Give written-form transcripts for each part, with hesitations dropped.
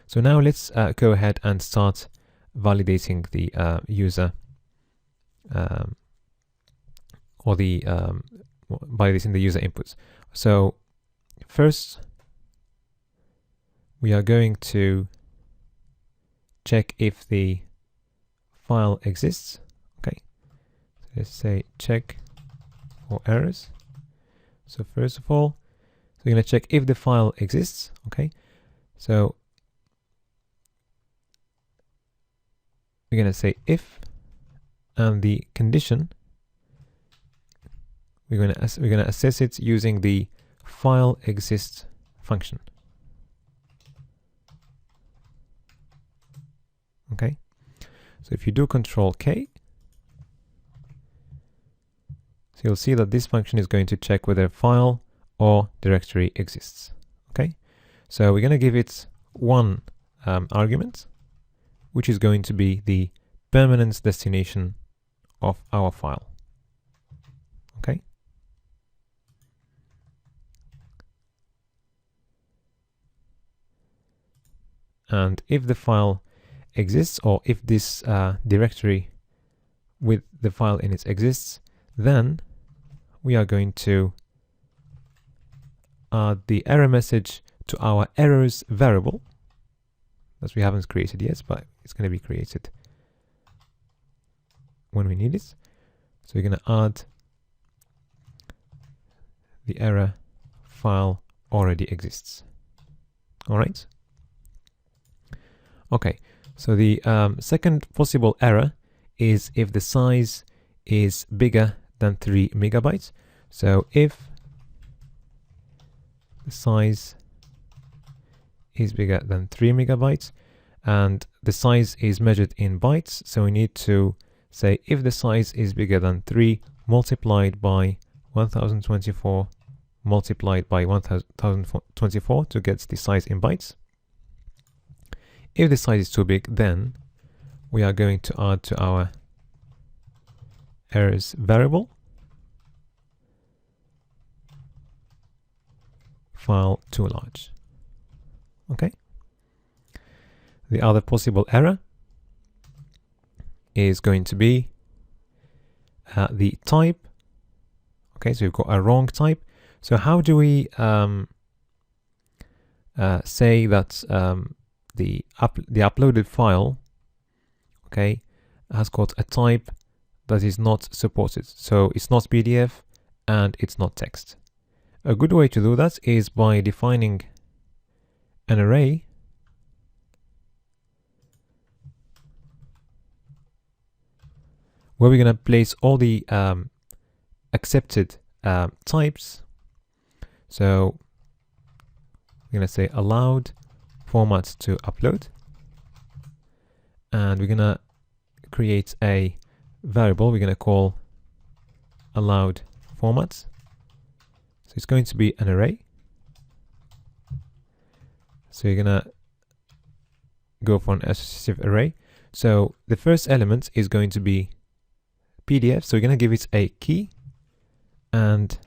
So now let's go ahead and start validating the user or the validating the user inputs. So first we are going to check if the file exists. Okay, so let's say check for errors. So first of all, we're going to check if the file exists. Okay, so we're going to say if, and the condition we're going to assess it using the file exists function. Okay, so if you do Control K, so you'll see that this function is going to check whether a file or directory exists. Okay, so we're going to give it one argument, which is going to be the permanent destination of our file. Okay, and if the file exists, or if this directory with the file in it exists, then we are going to add the error message to our errors variable that we haven't created yet, but it's going to be created when we need it. So we're going to add the error file already exists. All right. Okay. So the second possible error is if the size is bigger than 3 megabytes. So if the size is bigger than 3 megabytes and the size is measured in bytes, so we need to say if the size is bigger than 3 multiplied by 1024 multiplied by 1024 to get the size in bytes. If the size is too big, then we are going to add to our errors variable file too large. Okay. The other possible error is going to be the type. Okay, so we've got a wrong type. So how do we say that the uploaded file, okay, has got a type that is not supported? So it's not PDF and it's not text. A good way to do that is by defining an array where we're going to place all the accepted types. So we're going to say allowed format to upload, and we're going to create a variable we're going to call allowed formats. So it's going to be an array. So you're going to go for an associative array. So the first element is going to be PDF. So we're going to give it a key and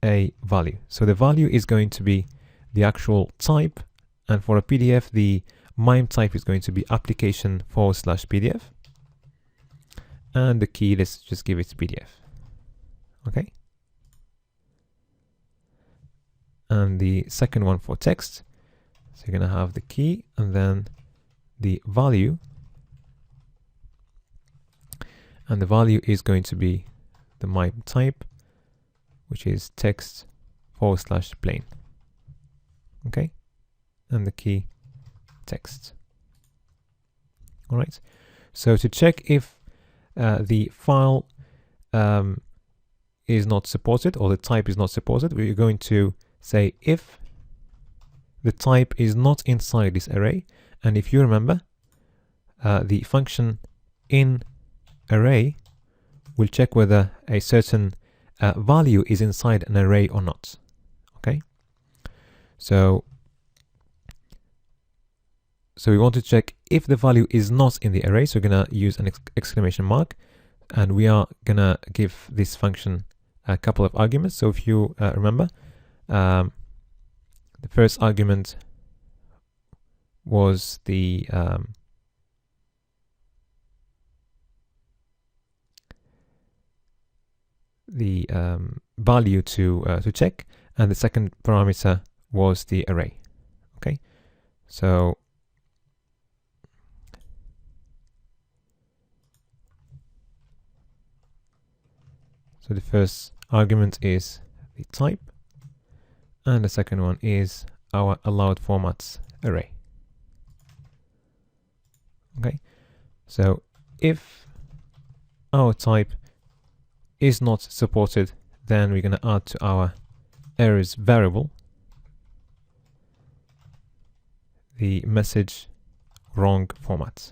a value. So the value is going to be the actual type, and for a PDF, the MIME type is going to be application/PDF. And the key, let's just give it PDF. Okay. And the second one for text, so you're going to have the key and then the value. And the value is going to be the MIME type, which is text/plain. Okay. And the key text. All right. So to check if the file is not supported or the type is not supported, we're going to say if the type is not inside this array. And if you remember, the function in array will check whether a certain value is inside an array or not. Okay, so we want to check if the value is not in the array, so we're going to use an exclamation mark, and we are going to give this function a couple of arguments. So if you remember, the first argument was the value to check, and the second parameter was the array. Okay, so the first argument is the type, and the second one is our allowed formats array. Okay, so if our type is not supported, then we're going to add to our errors variable the message wrong format.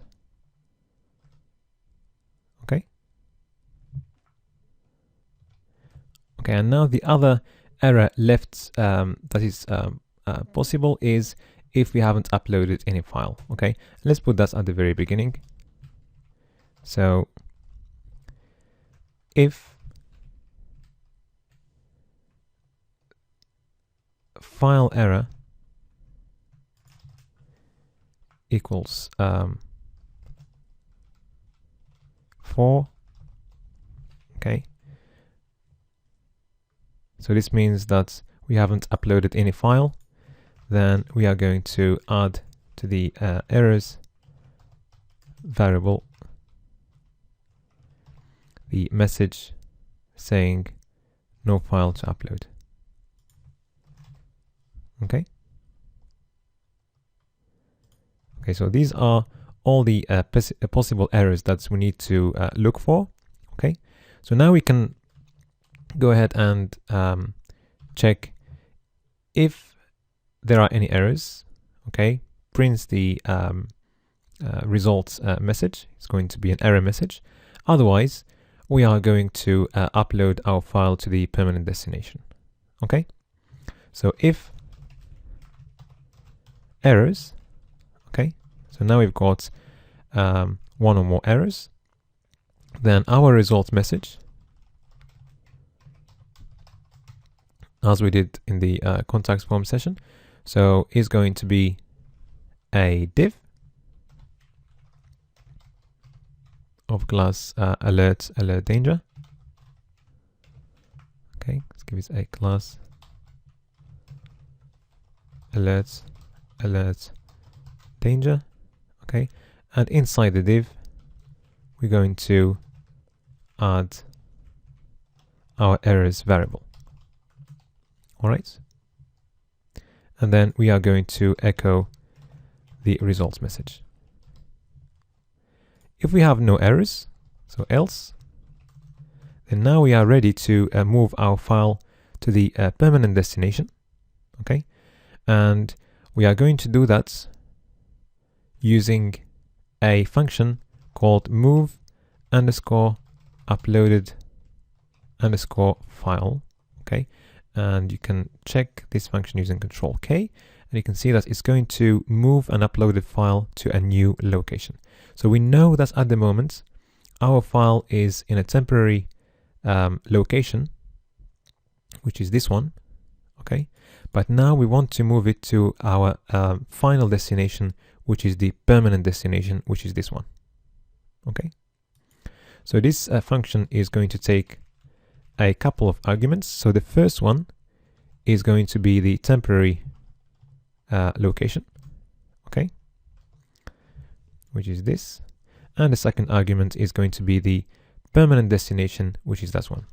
Okay. Okay, and now the other error left that is possible is if we haven't uploaded any file. Okay, let's put that at the very beginning. So if file error equals 4, okay, so this means that we haven't uploaded any file, then we are going to add to the errors variable the message saying no file to upload. Okay. Okay, so these are all the possible errors that we need to look for. Okay, so now we can go ahead and check if there are any errors. Okay, prints the results message. It's going to be an error message. Otherwise, we are going to upload our file to the permanent destination. Okay, so if errors, okay, so now we've got one or more errors, then our result message, as we did in the contacts form session, so is going to be a div of class alert danger. Okay, let's give it a class alert danger. Okay, and inside the div we're going to add our errors variable. All right, and then we are going to echo the results message. If we have no errors, so else, then now we are ready to move our file to the permanent destination. Okay, and we are going to do that using a function called move underscore uploaded underscore file. Okay, and you can check this function using Control K, and you can see that it's going to move an uploaded file to a new location. So we know that at the moment our file is in a temporary location, which is this one. Okay, but now we want to move it to our final destination, which is the permanent destination, which is this one. Okay, so this function is going to take a couple of arguments. So the first one is going to be the temporary location, okay, which is this, and the second argument is going to be the permanent destination, which is that one,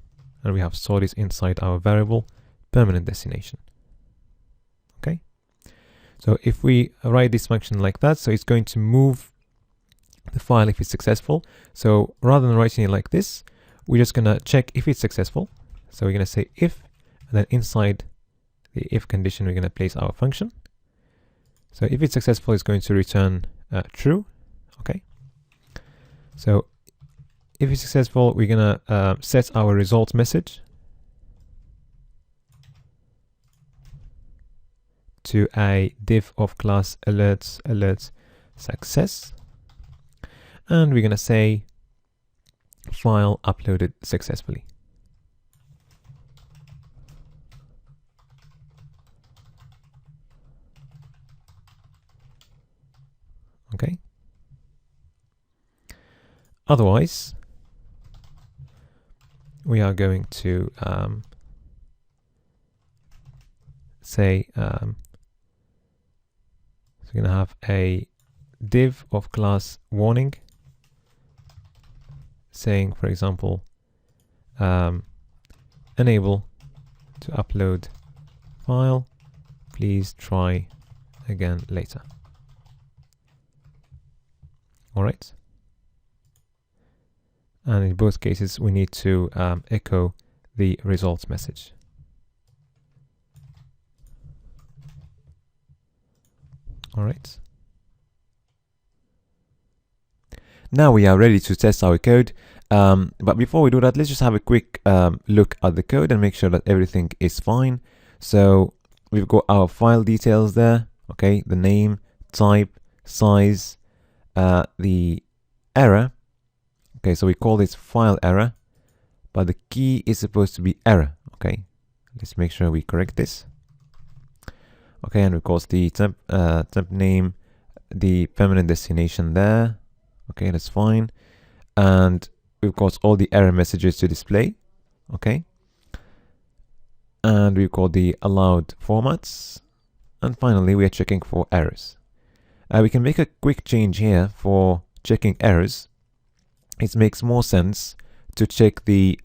and we have stored this inside our variable permanent destination. Okay, so if we write this function like that, so it's going to move the file if it's successful. So rather than writing it like this, we're just going to check if it's successful. So we're going to say if, and then inside the if condition, we're going to place our function. So if it's successful, it's going to return true. Okay. So if it's successful, we're going to set our result message to a div of class alerts success. And we're going to say file uploaded successfully. Otherwise, we are going to say, so we're going to have a div of class warning saying, for example, enable to upload file, please try again later. All right. And in both cases, we need to echo the results message. All right. Now we are ready to test our code. But before we do that, let's just have a quick look at the code and make sure that everything is fine. So we've got our file details there. Okay, the name, type, size, the error. Okay, so we call this file error, but the key is supposed to be error. Okay, let's make sure we correct this. Okay, and of course the temp name, the permanent destination there. Okay, that's fine. And we've got all the error messages to display. Okay, and we've got the allowed formats. And finally, we are checking for errors. We can make a quick change here for checking errors. It makes more sense to check the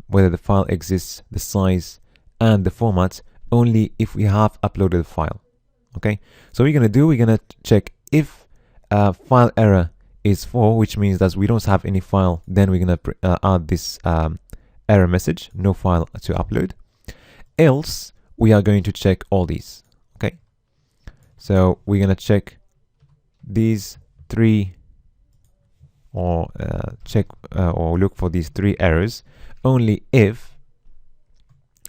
whether the file exists, the size, and the format only if we have uploaded the file. Okay, so we're gonna check if file error is 4, which means that we don't have any file. Then we're gonna add this error message, no file to upload. Else we are going to check all these. Okay, so we're gonna check these 3, or check or look for these 3 errors only if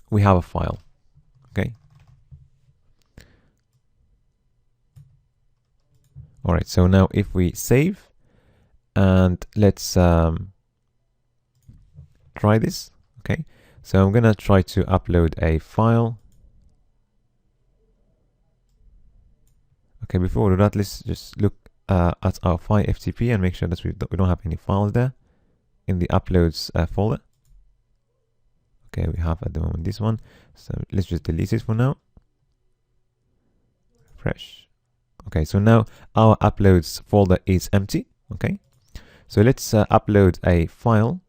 we have a file. Okay. All right. So now if we save and let's try this. Okay. So I'm gonna try to upload a file. Okay. Before we do that, let's just look at our file FTP and make sure that we don't have any files there in the uploads folder. Okay, we have at the moment this one, so let's just delete it for now. Refresh. Okay, so now our uploads folder is empty. Okay, so let's upload a file.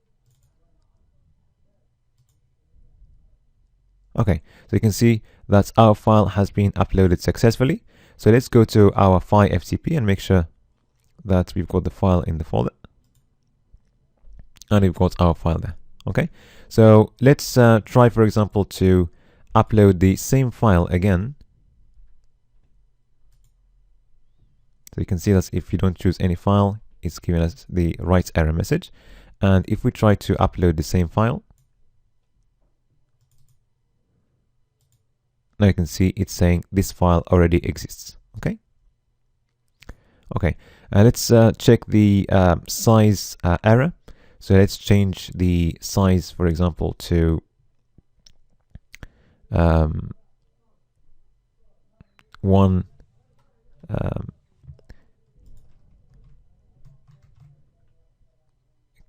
Okay, so you can see that our file has been uploaded successfully. So let's go to our file FTP and make sure that we've got the file in the folder. And we've got our file there. Okay, so let's try, for example, to upload the same file again. So you can see that if you don't choose any file, it's giving us the right error message. And if we try to upload the same file, now you can see it's saying this file already exists. Okay. Okay. Let's check the size error. So let's change the size, for example, to 1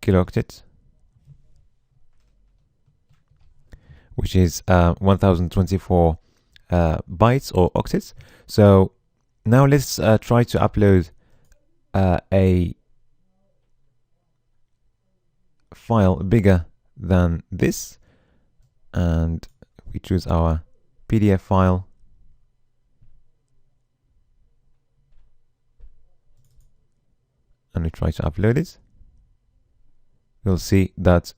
kilooctet, which is 1024 bytes or octets. So now let's try to upload a file bigger than this, and we choose our PDF file. And we try to upload it. You'll see that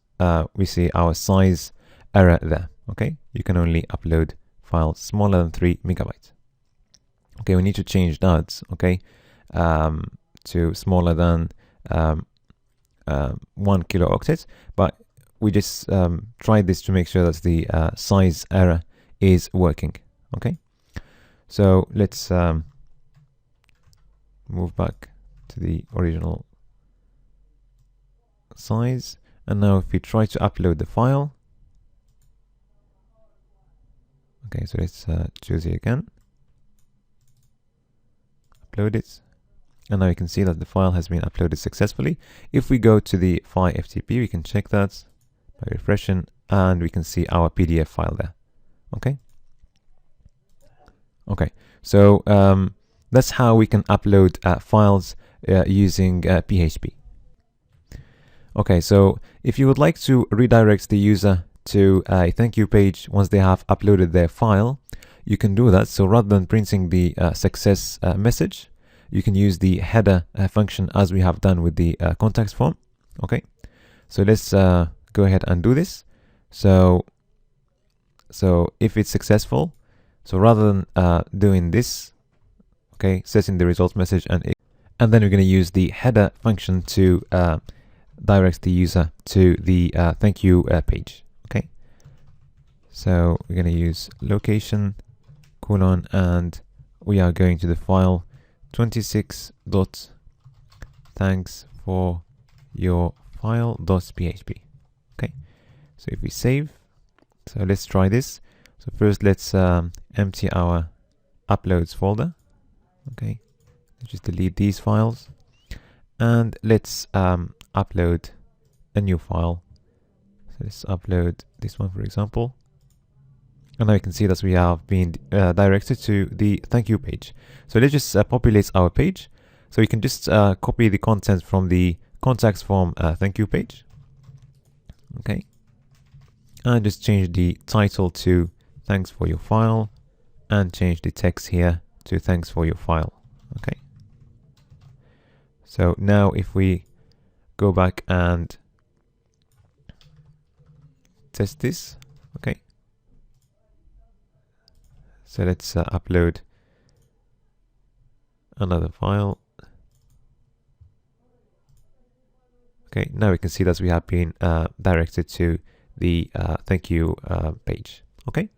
we see our size error there. Okay, you can only upload files smaller than 3 megabytes. Okay, we need to change that. Okay, to smaller than 1 kilooctet, but we just tried this to make sure that the size error is working. Okay, so let's move back to the original size, and now if we try to upload the file, okay, so let's choose it again, upload it, And now you can see that the file has been uploaded successfully. If we go to the file FTP, we can check that by refreshing, and we can see our PDF file there. Okay, so that's how we can upload files using PHP. Okay, so if you would like to redirect the user to a thank you page once they have uploaded their file, you can do that. So rather than printing the success message, you can use the header function as we have done with the contact form. Okay, so let's go ahead and do this. So if it's successful, so rather than doing this, okay, setting the results message and then we're going to use the header function to direct the user to the thank you page. Okay, so we're going to use location : and we are going to the file 26.thanks for your file.php. Okay, so if we save, so let's try this. So first let's empty our uploads folder. Okay, let's just delete these files, and let's upload a new file. So let's upload this one, for example. And now you can see that we have been directed to the thank you page. So let's just populate our page. So you can just copy the content from the contacts form thank you page. Okay, and just change the title to thanks for your file, and change the text here to thanks for your file. Okay, so now if we go back and test this, okay, so let's upload another file. Okay, now we can see that we have been directed to the thank you page. Okay.